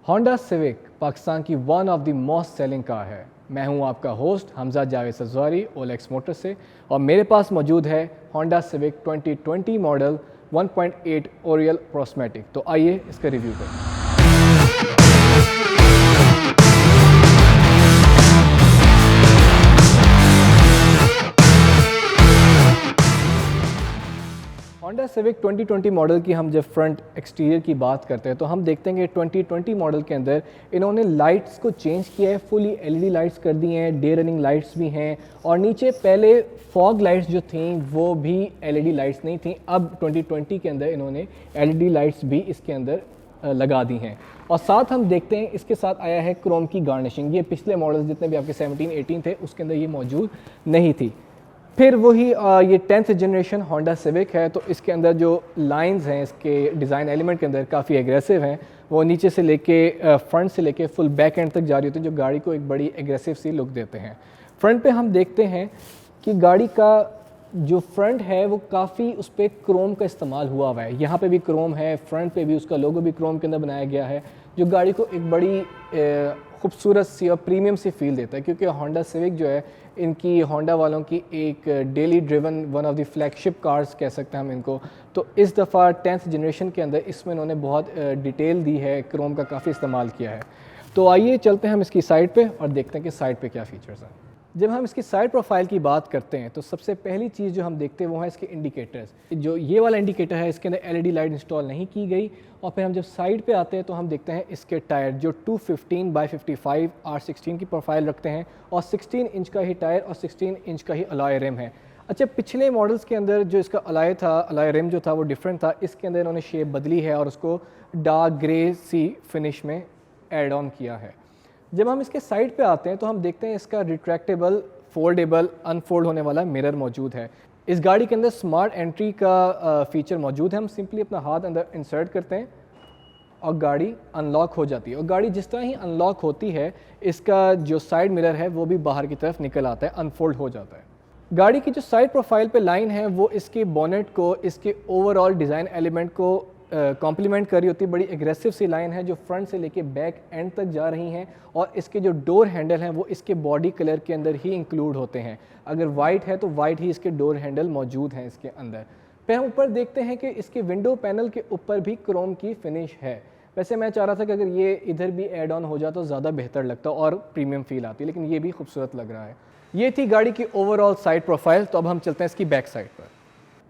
Honda Civic Pakistan की one of the most selling car है। मैं हूं आपका host Hamza Javed Sajwari OLX motor से, और मेरे पास मौजूद है Honda Civic 2020 model 1.8 Oriel Prosmatec. तो आइए इसका रिव्यू करें। होंडा सिविक 2020 मॉडल की हम जब फ्रंट एक्सटीरियर की बात करते हैं तो हम देखते हैं कि 2020 मॉडल के अंदर इन्होंने लाइट्स को चेंज किया है, फुली एलईडी लाइट्स कर दी हैं, डे रनिंग लाइट्स भी हैं, और नीचे पहले फॉग लाइट्स जो थी वो भी एलईडी लाइट्स नहीं थी। अब 2020 के अंदर इन्होंने एलईडी लाइट्स भी इसके अंदर लगा दी हैं, और साथ हम देखते हैं इसके साथ आया है क्रोम की गार्निशिंग। ये पिछले मॉडल्स जितने भी आपके 17-18 थे उसके अंदर ये मौजूद नहीं थी। फिर वही ये 10th जनरेशन होंडा सिविक है, तो इसके अंदर जो लाइंस हैं इसके डिज़ाइन एलिमेंट के अंदर काफ़ी एग्रेसिव हैं। वो नीचे से लेके फ्रंट से लेके फुल बैक एंड तक जा रही होती है, जो गाड़ी को एक बड़ी एग्रेसिव सी लुक देते हैं। फ्रंट पे हम देखते हैं कि गाड़ी का जो फ्रंट है वो काफ़ी उस पर क्रोम का इस्तेमाल हुआ हुआ है। यहाँ पे भी क्रोम है, फ्रंट पे भी उसका लोगो भी क्रोम के अंदर बनाया गया है, जो गाड़ी को एक बड़ी खूबसूरत सी और प्रीमियम सी फील देता है। क्योंकि होंडा सिविक जो है इनकी होंडा वालों की एक daily driven one of the flagship cars कह सकते हैं हम इनको। तो इस दफ़ा 10th जनरेशन के अंदर इसमें इन्होंने बहुत डिटेल दी है, क्रोम का काफ़ी इस्तेमाल किया है। तो आइए चलते हैं हम इसकी साइड पे और देखते हैं कि साइड पे क्या फ़ीचर्स हैं। जब हम इसकी साइड प्रोफाइल की बात करते हैं तो सबसे पहली चीज़ जो हम देखते हैं वो है इसके इंडिकेटर्स। जो ये वाला इंडिकेटर है इसके अंदर एलईडी लाइट इंस्टॉल नहीं की गई। और फिर हम जब साइड पे आते हैं तो हम देखते हैं इसके टायर जो 215/55 R16 की प्रोफाइल रखते हैं, और 16 इंच का ही टायर और 16 इंच का ही अलॉय रिम है। अच्छा, पिछले मॉडल्स के अंदर जो इसका अलॉय रिम जो था वो डिफरेंट था। इसके अंदर इन्होंने शेप बदली है और उसको डार्क ग्रे सी फिनिश में ऐड ऑन किया है। जब हम इसके साइड पे आते हैं तो हम देखते हैं इसका रिट्रैक्टेबल, फोल्डेबल, अनफोल्ड होने वाला मिरर मौजूद है। इस गाड़ी के अंदर स्मार्ट एंट्री का फीचर मौजूद है। हम सिंपली अपना हाथ अंदर इंसर्ट करते हैं और गाड़ी अनलॉक हो जाती है, और गाड़ी जिस तरह ही अनलॉक होती है इसका जो साइड मिरर है वो भी बाहर की तरफ निकल आता है, अनफोल्ड हो जाता है। गाड़ी की जो साइड प्रोफाइल पे लाइन है वो इसके बोनेट को, इसके ओवरऑल डिज़ाइन एलिमेंट को कॉम्प्लीमेंट कर रही होती है। बड़ी एग्रेसिव सी लाइन है जो फ्रंट से लेके बैक एंड तक जा रही हैं, और इसके जो डोर हैंडल हैं वो इसके बॉडी कलर के अंदर ही इंक्लूड होते हैं। अगर वाइट है तो वाइट ही इसके डोर हैंडल मौजूद हैं इसके अंदर। फिर हम ऊपर देखते हैं कि इसके विंडो पैनल के ऊपर भी क्रोम की फिनिश है। वैसे मैं चाह रहा था कि अगर ये इधर भी ऐड ऑन हो जाता तो ज़्यादा बेहतर लगता और प्रीमियम फील आती, लेकिन ये भी खूबसूरत लग रहा है। ये थी गाड़ी की ओवरऑल साइड प्रोफाइल। तो अब हम चलते हैं इसकी बैक साइड पर।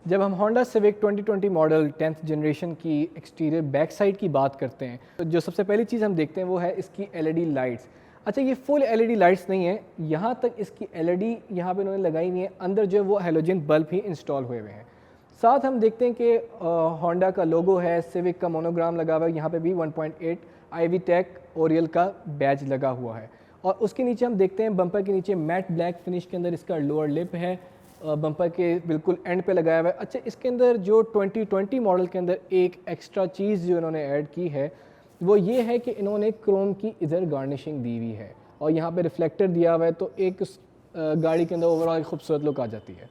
जब हम Honda Civic 2020 model 10th generation की एक्सटीरियर बैक साइड की बात करते हैं तो जो सबसे पहली चीज़ हम देखते हैं वो है इसकी एलईडी लाइट्स। अच्छा, ये फुल एलईडी लाइट्स नहीं है, यहाँ तक इसकी एलईडी यहाँ पे इन्होंने लगाई हुई है। अंदर जो है वो हेलोजन बल्ब ही इंस्टॉल हुए हुए हैं। साथ हम देखते हैं कि होंडा का लोगो है, सिविक का मोनोग्राम लगा हुआ है, यहाँ पे भी 1.8 आईवी टेक ओरियल का बैज लगा हुआ है। और उसके नीचे हम देखते हैं बम्पर के नीचे मैट ब्लैक फिनिश के अंदर इसका लोअर लिप है, बम्पर के बिल्कुल एंड पे लगाया हुआ है। अच्छा, इसके अंदर जो 2020 मॉडल के अंदर एक एक्स्ट्रा चीज़ जो इन्होंने ऐड की है वो ये है कि इन्होंने क्रोम की इधर गार्निशिंग दी हुई है, और यहाँ पे रिफ्लेक्टर दिया हुआ है, तो एक गाड़ी के अंदर ओवरऑल खूबसूरत लुक आ जाती है।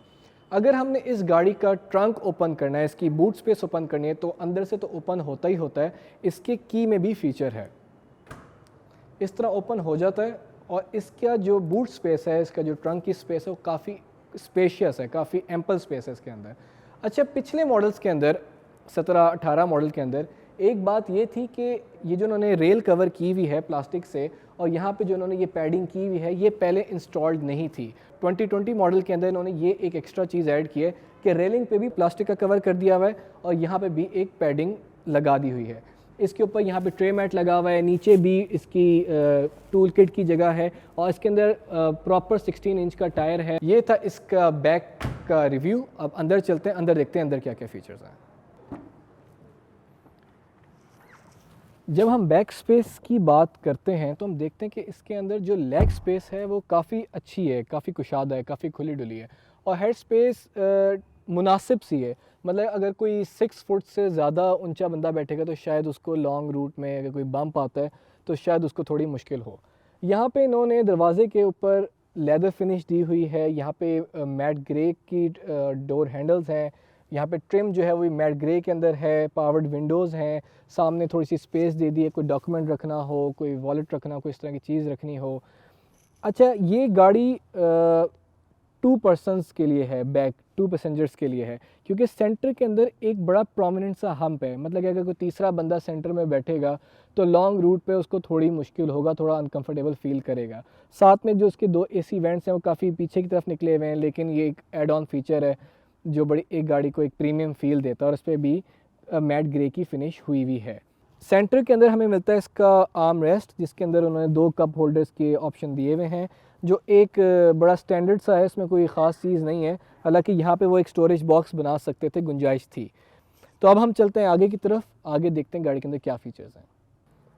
अगर हमने इस गाड़ी का ट्रंक ओपन करना है, इसकी बूट स्पेस ओपन करनी है, तो अंदर से तो ओपन होता ही होता है, इसके की में भी फीचर है, इस तरह ओपन हो जाता है। और इसका जो बूट स्पेस है, इसका जो ट्रंक की स्पेस है वो काफ़ी स्पेशियस है, काफ़ी एम्पल स्पेस है इसके अंदर। अच्छा, पिछले मॉडल्स के अंदर 17-18 मॉडल के अंदर एक बात ये थी कि ये जो उन्होंने रेल कवर की हुई है प्लास्टिक से, और यहाँ पे जो उन्होंने ये पैडिंग की हुई है ये पहले इंस्टॉल्ड नहीं थी। 2020 मॉडल के अंदर इन्होंने ये एक एक्स्ट्रा चीज़ ऐड की है कि रेलिंग पे भी प्लास्टिक का कवर कर दिया हुआ है, और यहाँ पे भी एक पैडिंग लगा दी हुई है। इसके ऊपर यहाँ पे ट्रे मैट लगा हुआ है, नीचे भी इसकी टूल किट की जगह है, और इसके अंदर प्रॉपर 16 इंच का टायर है। ये था इसका बैक का रिव्यू। अब अंदर चलते हैं, अंदर देखते हैं अंदर क्या क्या फीचर्स हैं। जब हम बैक स्पेस की बात करते हैं तो हम देखते हैं कि इसके अंदर जो लेग स्पेस है वो काफ़ी अच्छी है, काफ़ी कुशादा है, काफ़ी खुली डुली है, और हेड स्पेस मुनासिब सी है। मतलब अगर कोई 6 फुट से ज़्यादा ऊंचा बंदा बैठेगा तो शायद उसको लॉन्ग रूट में अगर कोई बम्प आता है तो शायद उसको थोड़ी मुश्किल हो। यहाँ पे इन्होंने दरवाजे के ऊपर लेदर फिनिश दी हुई है, यहाँ पे मैट ग्रे की डोर हैंडल्स हैं, यहाँ पे ट्रिम जो है वो मैट ग्रे के अंदर है, पावर्ड विंडोज़ हैं, सामने थोड़ी सी स्पेस दे दी है, कोई डॉक्यूमेंट रखना हो, कोई वॉलेट रखना हो, कोई इस तरह की चीज़ रखनी हो। अच्छा, ये गाड़ी 2 पर्सनस के लिए है, बैक 2 पैसेंजर्स के लिए है, क्योंकि सेंटर के अंदर एक बड़ा प्रोमिनेंट सा हम्प है। मतलब कि अगर कोई तीसरा बंदा सेंटर में बैठेगा तो लॉन्ग रूट पे उसको थोड़ी मुश्किल होगा, थोड़ा अनकंफर्टेबल फील करेगा। साथ में जो उसके 2 एसी वेंट्स हैं वो काफ़ी पीछे की तरफ निकले हुए हैं, लेकिन ये एक एड ऑन फीचर है जो बड़ी एक गाड़ी को एक प्रीमियम फील देता है, और उस पर भी मैट ग्रे की फिनिश हुई हुई है। सेंटर के अंदर हमें मिलता है इसका आर्म रेस्ट, जिसके अंदर उन्होंने 2 कप होल्डर्स के ऑप्शन दिए हुए हैं, जो एक बड़ा स्टैंडर्ड सा है, इसमें कोई ख़ास चीज़ नहीं है। हालांकि यहाँ पे वो एक स्टोरेज बॉक्स बना सकते थे, गुंजाइश थी। तो अब हम चलते हैं आगे की तरफ, आगे देखते हैं गाड़ी के अंदर क्या फ़ीचर्स हैं।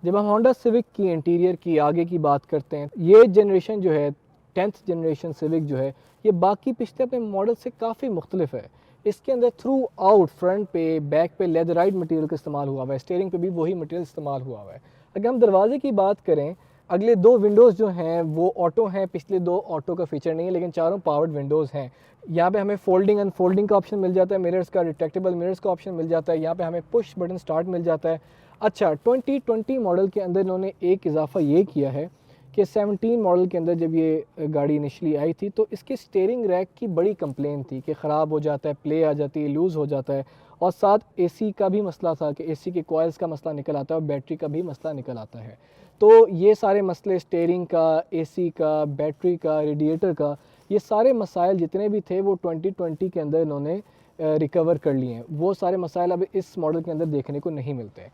जब हम होंडा सिविक की इंटीरियर की आगे की बात करते हैं, ये जनरेशन जो है 10th जनरेशन सिविक जो है, ये बाकी पिछले अपने मॉडल से काफ़ी मुख्तलिफ है। इसके अंदर थ्रू आउट फ्रंट पे, बैक पे लेदराइट मटेरियल का इस्तेमाल हुआ हुआ है, स्टीयरिंग पे भी वही मटेरियल इस्तेमाल हुआ हुआ है। अगर हम दरवाजे की बात करें, अगले 2 विंडोज़ जो हैं वो ऑटो हैं, पिछले 2 ऑटो का फीचर नहीं है, लेकिन चारों पावर्ड विंडोज़ हैं। यहाँ पे हमें फोल्डिंग अनफोल्डिंग का ऑप्शन मिल जाता है, मिरर्स का, रिट्रैक्टेबल मिरर्स का ऑप्शन मिल जाता है। यहाँ पे हमें पुश बटन स्टार्ट मिल जाता है। अच्छा, 2020 मॉडल के अंदर इन्होंने एक इजाफा ये किया है कि 17 मॉडल के अंदर जब ये गाड़ी इनिशली आई थी तो इसकी स्टीयरिंग रैक की बड़ी कंप्लेन थी कि ख़राब हो जाता है, प्ले आ जाती है, लूज़ हो जाता है, और साथ एसी का भी मसला था कि एसी के कॉइल्स का मसला निकल आता है और बैटरी का भी मसला निकल आता है। तो ये सारे मसले स्टीयरिंग का, एसी का, बैटरी का, रेडिएटर का, ये सारे मसाइल जितने भी थे वो 2020 के अंदर इन्होंने रिकवर कर लिए हैं। वो सारे मसाइल अब इस मॉडल के अंदर देखने को नहीं मिलते।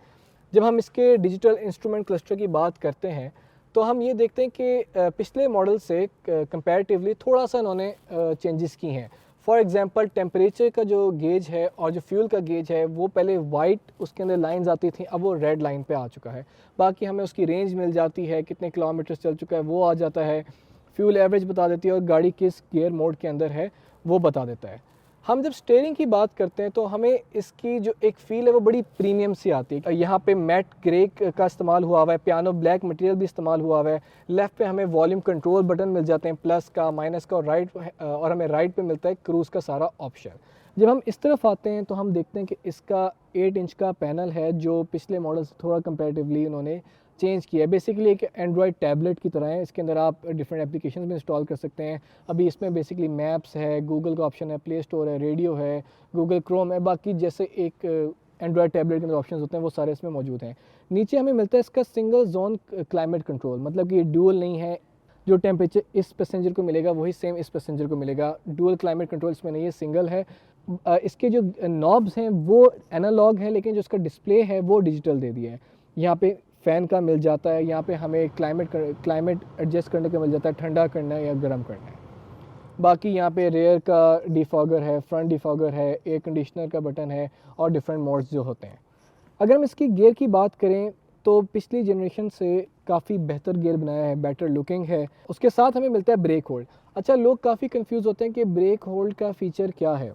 जब हम इसके डिजिटल इंस्ट्रूमेंट क्लस्टर की बात करते हैं तो हम ये देखते हैं कि पिछले मॉडल से कंपैरेटिवली थोड़ा सा इन्होंने चेंजेस की हैं। फॉर एग्जांपल टेम्परेचर का जो गेज है और जो फ्यूल का गेज है वो पहले वाइट उसके अंदर लाइंस आती थी, अब वो रेड लाइन पे आ चुका है। बाकी हमें उसकी रेंज मिल जाती है, कितने किलोमीटर चल चुका है वो आ जाता है, फ्यूल एवरेज बता देती है और गाड़ी किस गियर मोड के अंदर है वो बता देता है। हम जब स्टीयरिंग की बात करते हैं तो हमें इसकी जो एक फ़ील है वो बड़ी प्रीमियम सी आती है। यहाँ पे मैट ग्रे का इस्तेमाल हुआ हुआ है, पियानो ब्लैक मटेरियल भी इस्तेमाल हुआ हुआ है। लेफ़्ट पे हमें वॉल्यूम कंट्रोल बटन मिल जाते हैं, प्लस का, माइनस का, और हमें राइट पे मिलता है क्रूज़ का सारा ऑप्शन। जब हम इस तरफ आते हैं तो हम देखते हैं कि इसका 8 इंच का पैनल है, जो पिछले मॉडल से थोड़ा कंपैरेटिवली उन्होंने चेंज किया है। बेसिकली एक एंड्रॉयड टैबलेट की तरह है, इसके अंदर आप डिफरेंट एप्लीकेशन भी इंस्टॉल कर सकते हैं। अभी इसमें बेसिकली मैप्स है, गूगल का ऑप्शन है, प्ले स्टोर है, रेडियो है, गूगल क्रोम है, बाकी जैसे एक एंड्रॉयड टैबलेट के अंदर ऑप्शन होते हैं वो सारे इसमें मौजूद हैं। नीचे हमें मिलता है इसका सिंगल जोन क्लाइमेट कंट्रोल, मतलब कि ये ड्यूअल नहीं है। जो टेम्परेचर इस पैसेंजर को मिलेगा वही सेम इस पैसेंजर को मिलेगा। डुअल क्लाइमेट कंट्रोल इसमें नहीं है, सिंगल है। इसके जो नॉब्स हैं वो एनालॉग हैं, लेकिन जो इसका डिस्प्ले है वो डिजिटल दे दिया है। यहाँ पे फ़ैन का मिल जाता है, यहाँ पे हमें क्लाइमेट एडजस्ट करने का मिल जाता है, ठंडा करना है या गर्म करना है। बाकी यहाँ पे रेयर का डिफॉगर है, फ्रंट डिफॉगर है, एयर कंडीशनर का बटन है और डिफरेंट मोड्स जो होते हैं। अगर हम इसकी गियर की बात करें तो पिछली जनरेशन से काफ़ी बेहतर गियर बनाया है, बेटर लुकिंग है। उसके साथ हमें मिलता है ब्रेक होल्ड। अच्छा, लोग काफ़ी कंफ्यूज होते हैं कि ब्रेक होल्ड का फ़ीचर क्या है।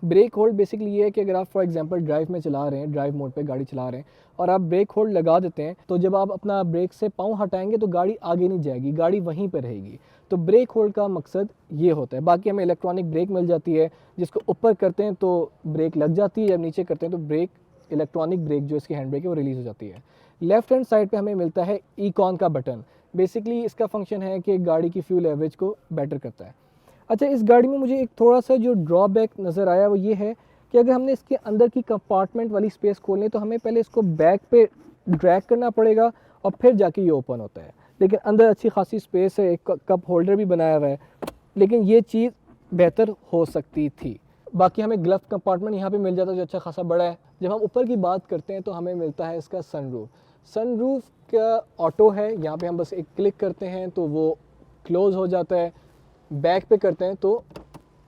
ब्रेक होल्ड बेसिकली ये है कि अगर आप फॉर एग्जांपल ड्राइव में चला रहे हैं, ड्राइव मोड पे गाड़ी चला रहे हैं और आप ब्रेक होल्ड लगा देते हैं, तो जब आप अपना ब्रेक से पाँव हटाएंगे तो गाड़ी आगे नहीं जाएगी, गाड़ी वहीं पर रहेगी। तो ब्रेक होल्ड का मकसद ये होता है। बाकी हमें इलेक्ट्रॉनिक ब्रेक मिल जाती है, जिसको ऊपर करते हैं तो ब्रेक लग जाती है, जब नीचे करते हैं तो ब्रेक, इलेक्ट्रॉनिक ब्रेक जो इसकी हैंड ब्रेक है वो रिलीज़ हो जाती है। लेफ्ट हैंड साइड पे हमें मिलता है इकॉन का बटन। बेसिकली इसका फंक्शन है कि गाड़ी की फ्यूल एवरेज को बेटर करता है। अच्छा, इस गाड़ी में मुझे एक थोड़ा सा जो ड्रॉबैक नज़र आया वो ये है कि अगर हमने इसके अंदर की कंपार्टमेंट वाली स्पेस खोलनी है तो हमें पहले इसको बैक पे ड्रैग करना पड़ेगा और फिर जाके ये ओपन होता है। लेकिन अंदर अच्छी खासी स्पेस है, एक कप होल्डर भी बनाया हुआ है, लेकिन ये चीज़ बेहतर हो सकती थी। बाकी हमें ग्लव कंपार्टमेंट यहाँ पे मिल जाता है जो अच्छा खासा बड़ा है। जब हम ऊपर की बात करते हैं तो हमें मिलता है इसका सनरूफ। सनरूफ का ऑटो है, यहाँ पे हम बस एक क्लिक करते हैं तो वो क्लोज़ हो जाता है, बैक पे करते हैं तो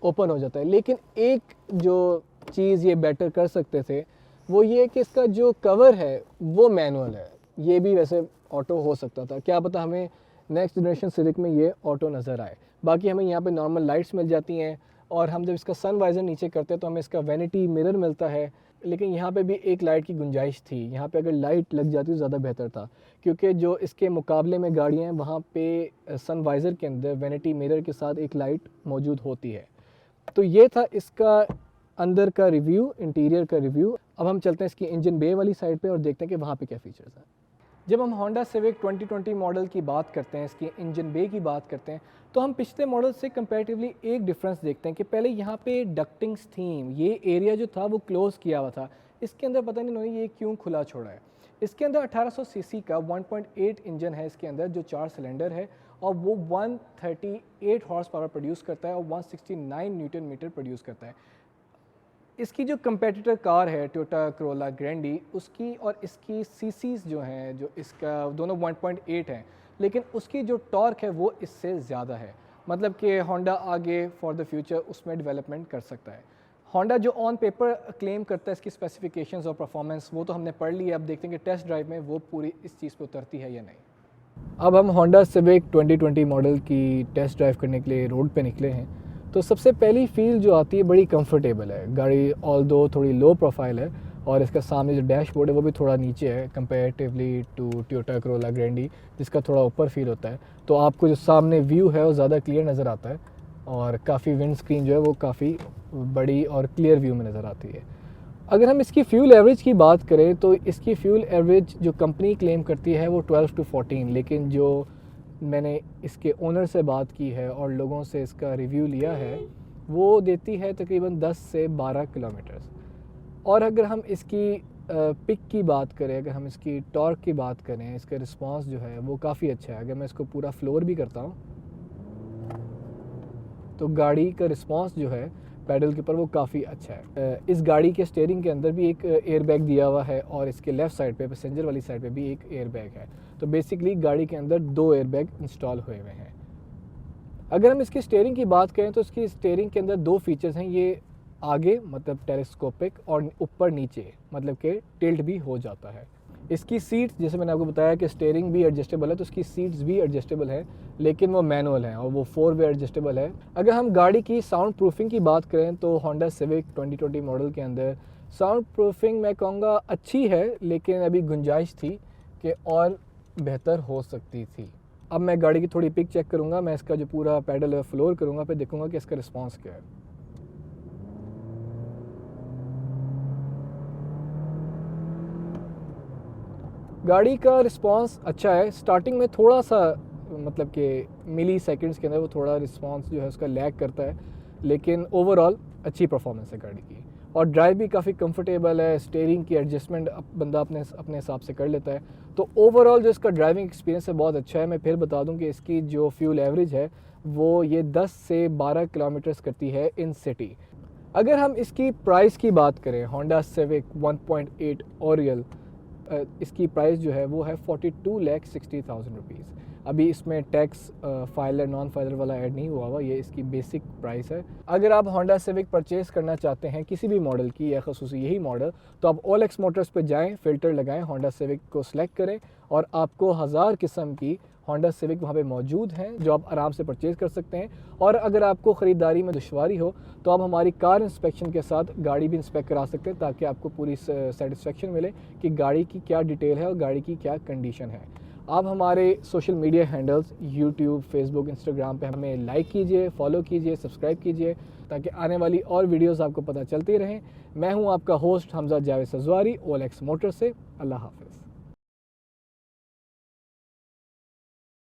ओपन हो जाता है। लेकिन एक जो चीज़ ये बेटर कर सकते थे वो ये कि इसका जो कवर है वो मैनुअल है। ये भी वैसे ऑटो हो सकता था, क्या पता हमें नेक्स्ट जनरेशन सिविक में ये ऑटो नज़र आए। बाकी हमें यहाँ पे नॉर्मल लाइट्स मिल जाती हैं और हम जब इसका सन वाइज़र नीचे करते हैं तो हमें इसका वैनिटी मिरर मिलता है। लेकिन यहाँ पे भी एक लाइट की गुंजाइश थी, यहाँ पे अगर लाइट लग जाती तो ज़्यादा बेहतर था, क्योंकि जो इसके मुकाबले में गाड़ियाँ हैं वहाँ पे सन वाइज़र के अंदर वैनिटी मिरर के साथ एक लाइट मौजूद होती है। तो ये था इसका अंदर का रिव्यू, इंटीरियर का रिव्यू। अब हम चलते हैं इसकी इंजन बे वाली साइड पे और देखते हैं कि वहाँ पे क्या फीचर्स हैं। जब हम होंडा सिविक 2020 मॉडल की बात करते हैं, इसकी इंजन बे की बात करते हैं, तो हम पिछले मॉडल से कंपैरेटिवली एक डिफरेंस देखते हैं कि पहले यहाँ पे डक्टिंग्स थी, ये एरिया जो था वो क्लोज़ किया हुआ था। इसके अंदर पता नहीं इन्होंने ये क्यों खुला छोड़ा है। इसके अंदर 1800 सीसी का 1.8 इंजन है इसके अंदर, जो 4 सिलेंडर है और वो 138 हॉर्स पावर प्रोड्यूस करता है और 169 न्यूटन मीटर प्रोड्यूस करता है। इसकी जो कंपेटिटर कार है टोयोटा करोला ग्रैंडी, उसकी और इसकी सीसीज जो हैं, जो इसका दोनों 1.8 हैं, लेकिन उसकी जो टॉर्क है वो इससे ज़्यादा है। मतलब कि होंडा आगे फॉर द फ्यूचर उसमें डेवलपमेंट कर सकता है। होंडा जो ऑन पेपर क्लेम करता है इसकी स्पेसिफिकेशंस और परफॉर्मेंस, वो तो हमने पढ़ लिया। अब देखते हैं कि टेस्ट ड्राइव में वो पूरी इस चीज़ पे उतरती है या नहीं। अब हम होंडा सिविक 2020 मॉडल की टेस्ट ड्राइव करने के लिए रोड पे निकले हैं। तो सबसे पहली फील जो आती है बड़ी कंफर्टेबल है। गाड़ी ऑल दो थोड़ी लो प्रोफाइल है और इसका सामने जो डैशबोर्ड है वो भी थोड़ा नीचे है कंपेरेटिवली टू टोयोटा करोला ग्रैंडी, जिसका थोड़ा ऊपर फील होता है। तो आपको जो सामने व्यू है वो ज़्यादा क्लियर नज़र आता है और काफ़ी विंड स्क्रीन जो है वो काफ़ी बड़ी और क्लियर व्यू में नज़र आती है। अगर हम इसकी फ्यूल एवरेज की बात करें तो इसकी फ्यूल एवरेज जो कंपनी क्लेम करती है वो 12 to 14, लेकिन जो मैंने इसके ओनर से बात की है और लोगों से इसका रिव्यू लिया है वो देती है तकरीबन 10 से 12 किलोमीटर्स। और अगर हम इसकी पिक की बात करें, अगर हम इसकी टॉर्क की बात करें, इसका रिस्पांस जो है वो काफ़ी अच्छा है। अगर मैं इसको पूरा फ्लोर भी करता हूँ तो गाड़ी का रिस्पांस जो है पैडल के ऊपर वो काफ़ी अच्छा है। इस गाड़ी के स्टीयरिंग के अंदर भी एक एयर बैग दिया हुआ है और इसके लेफ़्ट साइड पे, पैसेंजर वाली साइड पे भी एक एयर बैग है। तो बेसिकली गाड़ी के अंदर 2 एयर बैग इंस्टॉल हुए हुए हैं। अगर हम इसकी स्टीयरिंग की बात करें तो इसकी स्टीयरिंग के अंदर 2 फीचर्स हैं। ये आगे मतलब टेलीस्कोपिक और ऊपर नीचे मतलब कि टिल्ट भी हो जाता है। इसकी सीट्स, जैसे मैंने आपको बताया कि स्टीयरिंग भी एडजस्टेबल है, तो इसकी सीट्स भी एडजस्टेबल है, लेकिन वो मैनुअल हैं और वो 4 वे एडजस्टेबल है। अगर हम गाड़ी की साउंड प्रूफिंग की बात करें तो होंडा सिविक 2020 मॉडल के अंदर साउंड प्रूफिंग मैं कहूँगा अच्छी है, लेकिन अभी गुंजाइश थी कि और बेहतर हो सकती थी। अब मैं गाड़ी की थोड़ी पिक चेक करूँगा, मैं इसका जो पूरा पैडल है फ्लोर करूँगा, फिर देखूँगा कि इसका रिस्पॉन्स क्या है। गाड़ी का रिस्पांस अच्छा है। स्टार्टिंग में थोड़ा सा मतलब कि मिली सेकंड्स के अंदर वो थोड़ा रिस्पांस जो है उसका लैग करता है, लेकिन ओवरऑल अच्छी परफॉर्मेंस है गाड़ी की और ड्राइव भी काफ़ी कंफर्टेबल है। स्टीयरिंग की एडजस्टमेंट बंदा अपने हिसाब से कर लेता है। तो ओवरऑल जो इसका ड्राइविंग एक्सपीरियंस है बहुत अच्छा है। मैं फिर बता दूं कि इसकी जो फ्यूल एवरेज है वो ये 10 से 12 किलोमीटर्स करती है इन सिटी। अगर हम इसकी प्राइस की बात करें, होंडा सिविक 1.8 ओरियल, इसकी प्राइस जो है वो है 42,60,000 रुपीज़। अभी इसमें टैक्स फाइलर नॉन फाइलर वाला ऐड नहीं हुआ ये इसकी बेसिक प्राइस है। अगर आप होंडा सिविक परचेज़ करना चाहते हैं किसी भी मॉडल की या ख़ुसूसी यही मॉडल, तो आप OLX मोटर्स पे जाएं, फ़िल्टर लगाएं, होंडा सिविक को सिलेक्ट करें और आपको 1000 किस्म की होंडा सिविक वहाँ पे मौजूद हैं जो आप आराम से परचेज़ कर सकते हैं। और अगर आपको ख़रीदारी में दुश्वारी हो तो आप हमारी कार इंस्पेक्शन के साथ गाड़ी भी इंस्पेक्ट करा सकते हैं, ताकि आपको पूरी सेटिस्फेक्शन मिले कि गाड़ी की क्या डिटेल है और गाड़ी की क्या कंडीशन है। आप हमारे social media handles YouTube, Facebook, Instagram पे हमें लाइक कीजिए, फॉलो कीजिए, सब्सक्राइब कीजिए, ताकि आने वाली और वीडियोस आपको पता चलती रहें। मैं हूं आपका host Hamza Javed Sajwari, OLX motor से। अल्लाह हाफ़िज़।